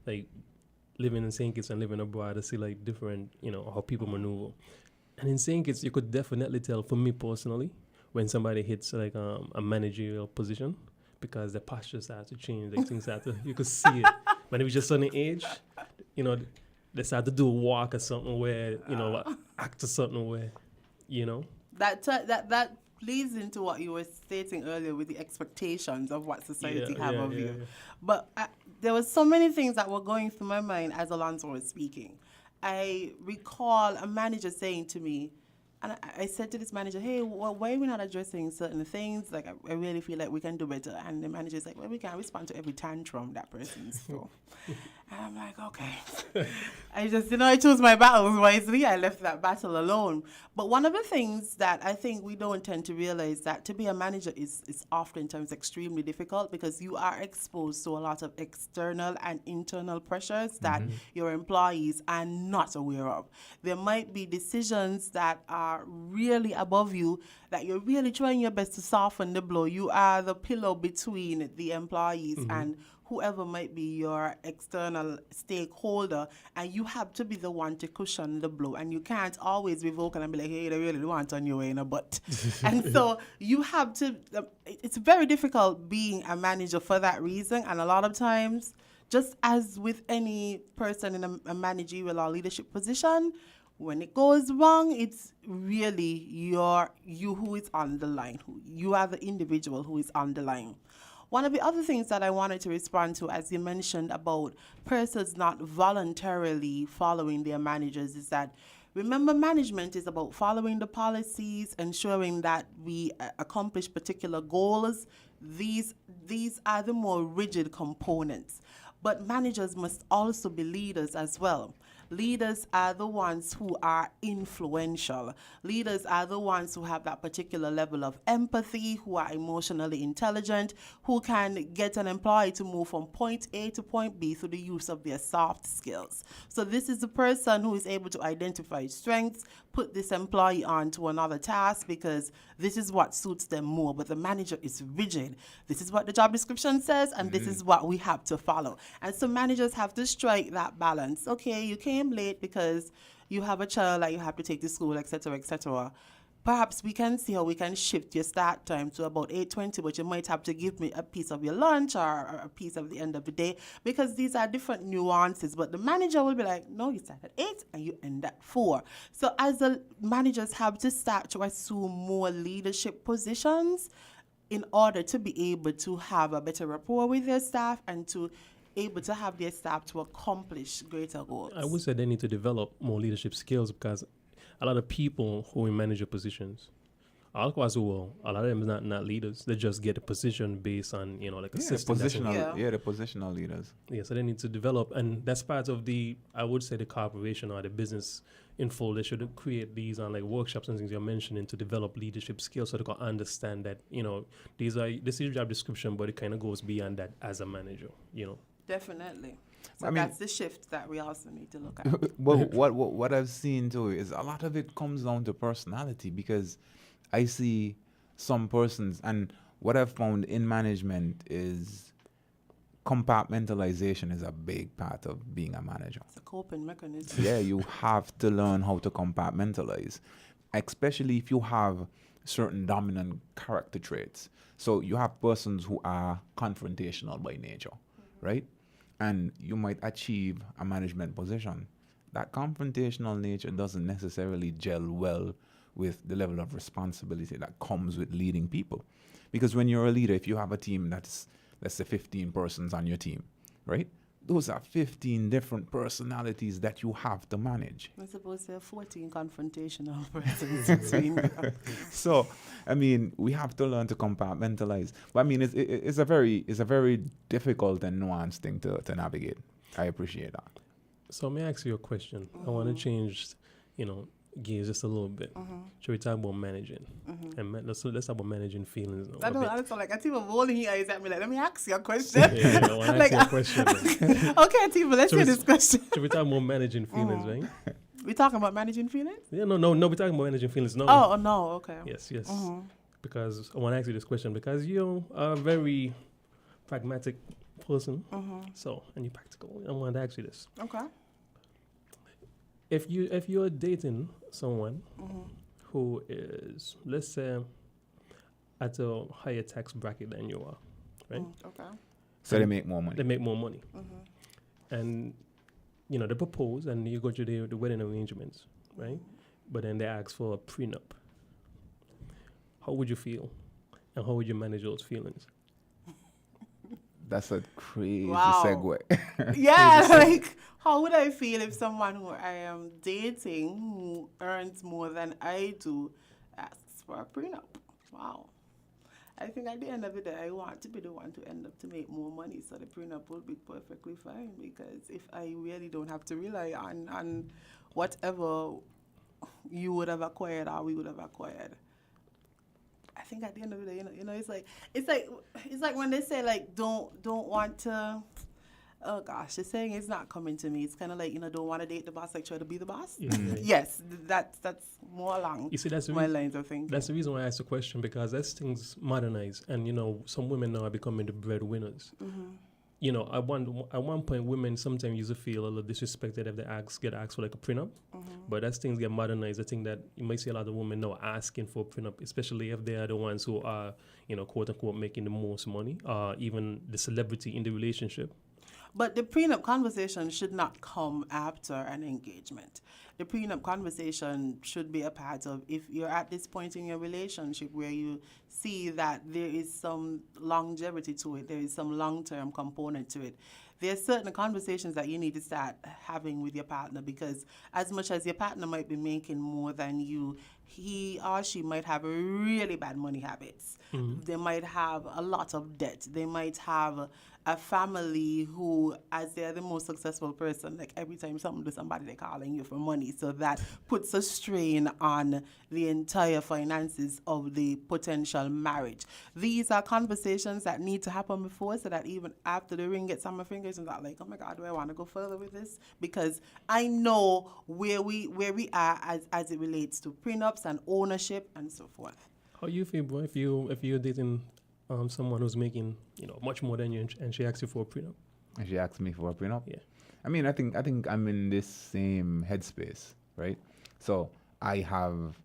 like living in St. Kitts and living abroad, I see like different, you know, how people maneuver. And in St. Kitts, you could definitely tell, for me personally, when somebody hits like a managerial position, because the posture starts to change, like things start to, you could see it. When it was just on the age, you know, they start to do a walk or something where, you know, act or something where, you know. That leads into what you were stating earlier with the expectations of what society have of you. Yeah. But there were so many things that were going through my mind as Alonzo was speaking. I recall a manager saying to me, and I said to this manager, hey, why are we not addressing certain things? Like, I really feel like we can do better. And the manager's like, well, we can't respond to every tantrum that person's through. And I'm like, okay. I just, I chose my battles wisely. I left that battle alone. But one of the things that I think we don't tend to realize that to be a manager is oftentimes extremely difficult because you are exposed to a lot of external and internal pressures that your employees are not aware of. There might be decisions that are really above you that you're really trying your best to soften the blow. You are the pillow between the employees and whoever might be your external stakeholder, and you have to be the one to cushion the blow. And you can't always be vocal and be like, hey, they really want on your way in a butt. And so you have to, it's very difficult being a manager for that reason. And a lot of times, just as with any person in a managerial or leadership position, when it goes wrong, it's really you who is on the line. You are the individual who is on the line. One of the other things that I wanted to respond to, as you mentioned about persons not voluntarily following their managers, is that, remember, management is about following the policies, ensuring that we accomplish particular goals. These are the more rigid components. But managers must also be leaders as well. Leaders are the ones who are influential. Leaders are the ones who have that particular level of empathy, who are emotionally intelligent, who can get an employee to move from point A to point B through the use of their soft skills. So this is the person who is able to identify strengths, put this employee on to another task because this is what suits them more. But the manager is rigid. This is what the job description says, and this is what we have to follow. And so managers have to strike that balance. Okay, you came late because you have a child that you have to take to school, etc., etc. Perhaps we can see how we can shift your start time to about 8:20, but you might have to give me a piece of your lunch or a piece of the end of the day, because these are different nuances. But the manager will be like, no, you start at 8 and you end at 4. So as the managers have to start to assume more leadership positions in order to be able to have a better rapport with their staff and to able to have their staff to accomplish greater goals. I would say they need to develop more leadership skills, because a lot of people who in manager positions, all across the world, a lot of them are not leaders. They just get a position based on, like a system. The positional leaders. Yeah, so they need to develop, and that's part of I would say the corporation or the business info. They should create these on like workshops and things you're mentioning to develop leadership skills so they can understand that, this is your job description, but it kind of goes beyond that as a manager, Definitely. So that's the shift that we also need to look at. Well, what I've seen too is a lot of it comes down to personality, because I see some persons, and what I've found in management is compartmentalization is a big part of being a manager. It's a coping mechanism. Yeah, you have to learn how to compartmentalize, especially if you have certain dominant character traits. So you have persons who are confrontational by nature, right? And you might achieve a management position. That confrontational nature doesn't necessarily gel well with the level of responsibility that comes with leading people. Because when you're a leader, if you have a team that's, let's say, 15 persons on your team, right? Those are 15 different personalities that you have to manage. I suppose there are 14 confrontational persons between them. So, I mean, we have to learn to compartmentalize. But I mean, it's a very difficult and nuanced thing to navigate. I appreciate that. So may I ask you a question? I want to change, gears just a little bit. Should we talk about managing? And let's talk about managing feelings. I don't know. Like, Atiba rolling his eyes at me like, let me ask you a question. Yeah, I want to ask you a question. Okay, Atiba, let's hear this question. Should we talk about managing feelings, right? We talking about managing feelings? Yeah, no, we're talking about managing feelings. No. Oh, no, okay. Yes. Because I want to ask you this question because you're a very pragmatic person. So, and you're practical. I want to ask you this. Okay. If you're dating someone who is, let's say, at a higher tax bracket than you are, right? Okay. So they make more money. They make more money. And, they propose and you go to the wedding arrangements, right? But then they ask for a prenup. How would you feel? And how would you manage those feelings? That's a crazy Wow. segue. Yeah, like, how would I feel if someone who I am dating who earns more than I do asks for a prenup? Wow. I think at the end of the day, I want to be the one to end up to make more money, so the prenup will be perfectly fine, because if I really don't have to rely on whatever you would have acquired or we would have acquired, I think at the end of the day, it's like when they say like don't want to. Oh gosh, the saying is not coming to me. It's kind of like don't want to date the boss, like try to be the boss. Yes, that's more along. You see, that's my lines of thinking. That's the reason why I asked the question, because as things modernize, and some women now are becoming the breadwinners. At one point, women sometimes used to feel a little disrespected if they get asked for like a prenup. But as things get modernized, I think that you might see a lot of women now asking for a prenup, especially if they are the ones who are, quote unquote, making the most money, even the celebrity in the relationship. But the prenup conversation should not come after an engagement. The prenup conversation should be a part of, if you're at this point in your relationship where you see that there is some longevity to it, there is some long-term component to it, there's certain conversations that you need to start having with your partner, because as much as your partner might be making more than you, he or she might have really bad money habits. They might have a lot of debt. They might have a family who, as they're the most successful person, like every time something to somebody, they're calling you for money. So that puts a strain on the entire finances of the potential marriage. These are conversations that need to happen before, so that even after the ring gets on my fingers and not like, oh my God, do I want to go further with this? Because I know where we are as it relates to prenups and ownership and so forth. How you feel, bro, if you're dating someone who's making much more than you, and she asks you for a prenup? And she asks me for a prenup? Yeah. I mean, I think I'm in this same headspace, right? So I have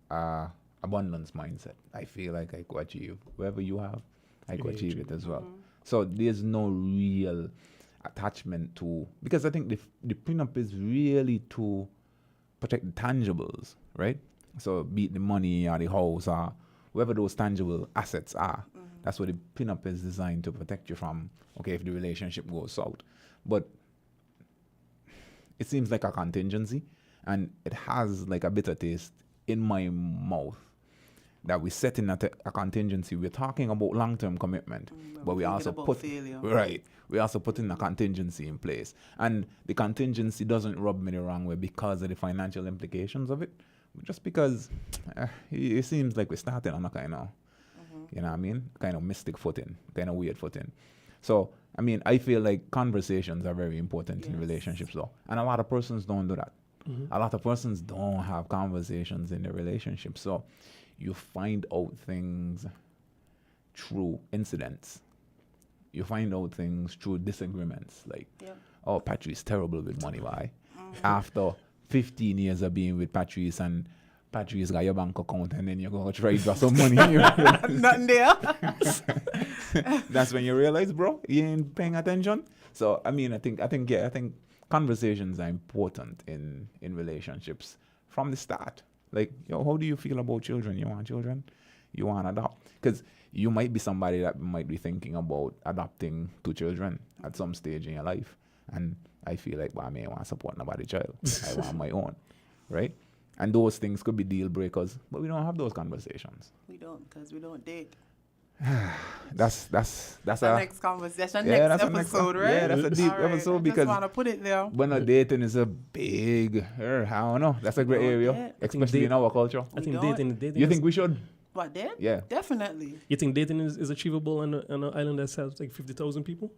abundance mindset. I feel like I could achieve whatever you have, I could achieve it as well. So there's no real attachment to, because I think the prenup is really to protect the tangibles, right? So be it the money or the house or whatever those tangible assets are. That's what the prenup is designed to protect you from, okay, if the relationship goes south. But it seems like a contingency, and it has like a bitter taste in my mouth that we're setting a contingency. We're talking about long-term commitment, but we also we also put in a contingency in place. And the contingency doesn't rub me the wrong way because of the financial implications of it, just because it seems like we're starting on a kind of, you know what I mean? Kind of mystic footing, kind of weird footing. So, I mean, I feel like conversations are very important in relationships, though. And a lot of persons don't do that. A lot of persons don't have conversations in their relationship. So, you find out things through incidents. You find out things through disagreements. Like, oh, Patrice terrible with money, why? After 15 years of being with Patrice, and Patrice got your bank account and then you're going to try to draw some money. Nothing there. That's when you realize, bro, you ain't paying attention. So, I mean, I think conversations are important in relationships from the start. Like, how do you feel about children? You want children? You want to adopt? Because you might be somebody that might be thinking about adopting 2 children at some stage in your life. And I feel like, well, I may want to support nobody's child. I want my own, right? And those things could be deal breakers, but we don't have those conversations. We don't, because we don't date. That's the next conversation, yeah, next episode, right? Yeah, that's a deep episode because I just want to put it there. When dating is a big, I don't know, that's a great area, especially in our culture. I think dating. You think we should? What, then? Yeah. Definitely. You think dating is achievable on an island that has like 50,000 people?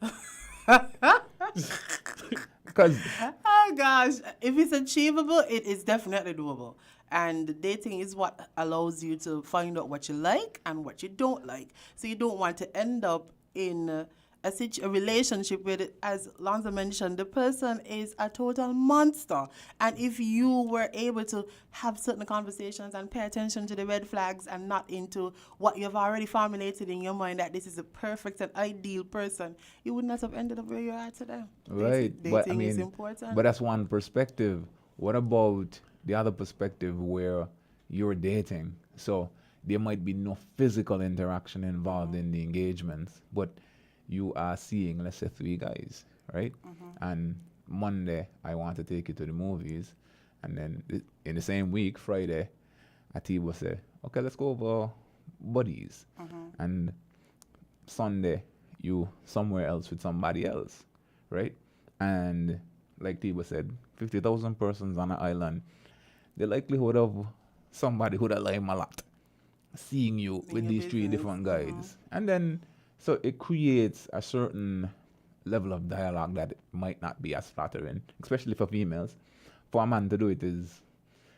Because oh gosh, if it's achievable, it is definitely doable. And dating is what allows you to find out what you like and what you don't like. So you don't want to end up in a relationship where, as Lonzo mentioned, the person is a total monster. And if you were able to have certain conversations and pay attention to the red flags and not into what you've already formulated in your mind that this is a perfect and ideal person, you would not have ended up where you are today. Right. Dating is important. But that's one perspective. What about the other perspective where you're dating? So there might be no physical interaction involved in the engagements, but you are seeing, let's say, 3 guys, right? And Monday, I want to take you to the movies. And then in the same week, Friday, ATIBA said, okay, let's go over buddies. And Sunday, you somewhere else with somebody else, right? And like Tiba said, 50,000 persons on an island, the likelihood of somebody who would like him a lot seeing you with these 3 different guys. And then, so it creates a certain level of dialogue that it might not be as flattering, especially for females. For a man to do it is,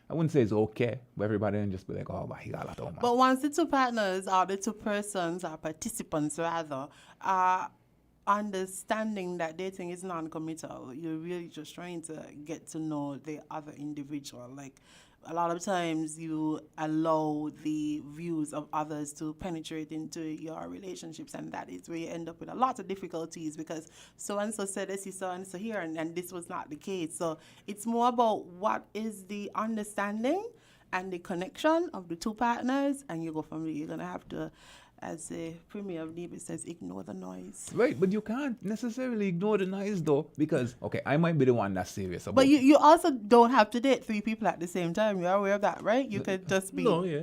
I wouldn't say it's okay, but everybody can just be like, oh, but he got a lot of man. But once the 2 partners or the 2 persons or participants rather are understanding that dating is non-committal, you're really just trying to get to know the other individual. Like, a lot of times you allow the views of others to penetrate into your relationships, and that is where you end up with a lot of difficulties because so-and-so said this, you so-and-so here, and this was not the case. So it's more about what is the understanding and the connection of the 2 partners, and you go from there. You're going to have to, as the Premier of NEBA says, ignore the noise. Right, but you can't necessarily ignore the noise though, because, okay, I might be the one that's serious about But you also don't have to date 3 people at the same time. You're aware of that, right? You could just be... No, yeah.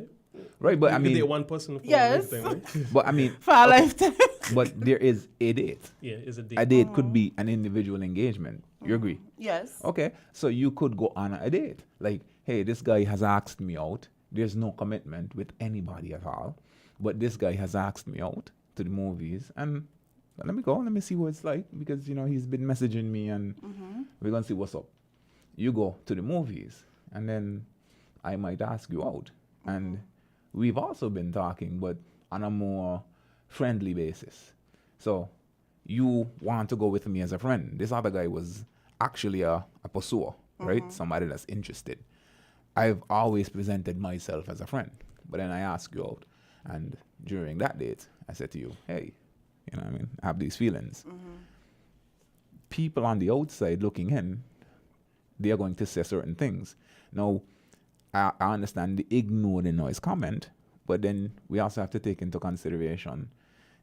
Right, but I mean... You date one person for yes. a lifetime, right? But I mean... for a lifetime. But there is a date. Yeah, it's a date. A date could be an individual engagement. You agree? Yes. Okay, so you could go on a date. Like, hey, this guy has asked me out. There's no commitment with anybody at all. But this guy has asked me out to the movies, and let me go. Let me see what it's like, because, he's been messaging me, and we're going to see what's up. You go to the movies, and then I might ask you out. And we've also been talking, but on a more friendly basis. So you want to go with me as a friend. This other guy was actually a pursuer, right? Somebody that's interested. I've always presented myself as a friend, but then I ask you out. And during that date, I said to you, hey, I have these feelings. People on the outside looking in, they are going to say certain things. Now, I understand the ignore the noise comment, but then we also have to take into consideration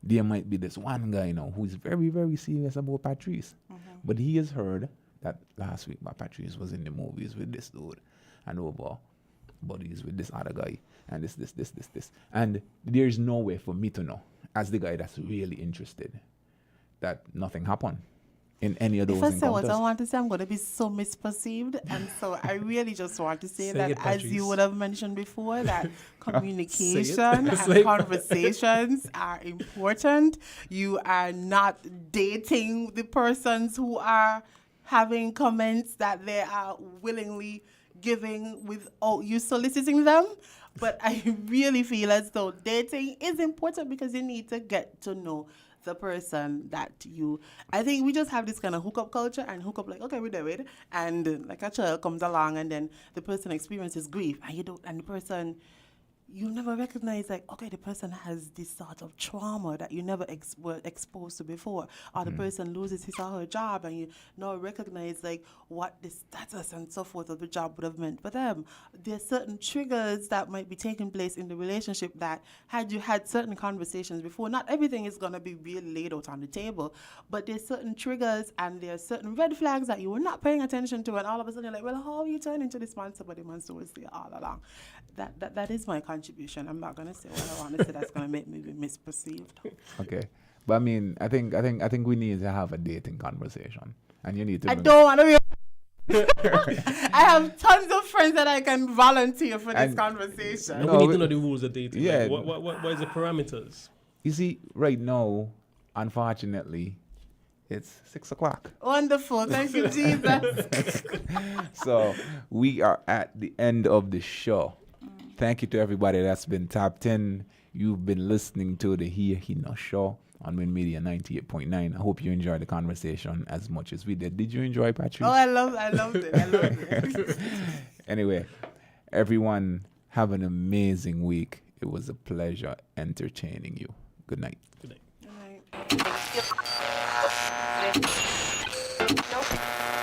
there might be this one guy who's very, very serious about Patrice. But he has heard that last week Patrice was in the movies with this dude and over buddies with this other guy and this. And there's no way for me to know, as the guy that's really interested, that nothing happened in any of those encounters. If I say what I want to say, I'm going to be so misperceived. And so I really just want to say that, as you would have mentioned before, that communication and conversations are important. You are not dating the persons who are having comments that they are willingly giving without you soliciting them. But I really feel as though dating is important because you need to get to know the person that you, I think we just have this kind of hookup culture and hookup like, okay, we do it. And like a child comes along and then the person experiences grief and and the person, you never recognize like, okay, the person has this sort of trauma that you never were exposed to before, or the person loses his or her job and you now recognize like what the status and so forth of the job would have meant for them. There are certain triggers that might be taking place in the relationship that had you had certain conversations before, not everything is going to be really laid out on the table, but there's certain triggers and there are certain red flags that you were not paying attention to, and all of a sudden you're like, well, how you turn into this man? Somebody wants to stay all along. That is my contribution. I'm not gonna say what I want to say. That's gonna make me be misperceived. Okay, but I mean, I think we need to have a dating conversation, and you need to. I don't want to be. I have tons of friends that I can volunteer for this conversation. And we need to know the rules of dating. Yeah. Like, what is the parameters? You see, right now, unfortunately, it's 6 o'clock. Wonderful. Thank you, Jesus. So we are at the end of the show. Thank you to everybody that's been tapped in. You've been listening to the He Nuh show on WINN Media 98.9. I hope you enjoyed the conversation as much as we did. Did you enjoy, Patrice? Oh, I loved it. I loved it. Anyway, everyone have an amazing week. It was a pleasure entertaining you. Good night. Good night. Good night.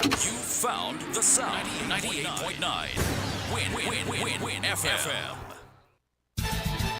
You found the sound. 98.9. WINN FM.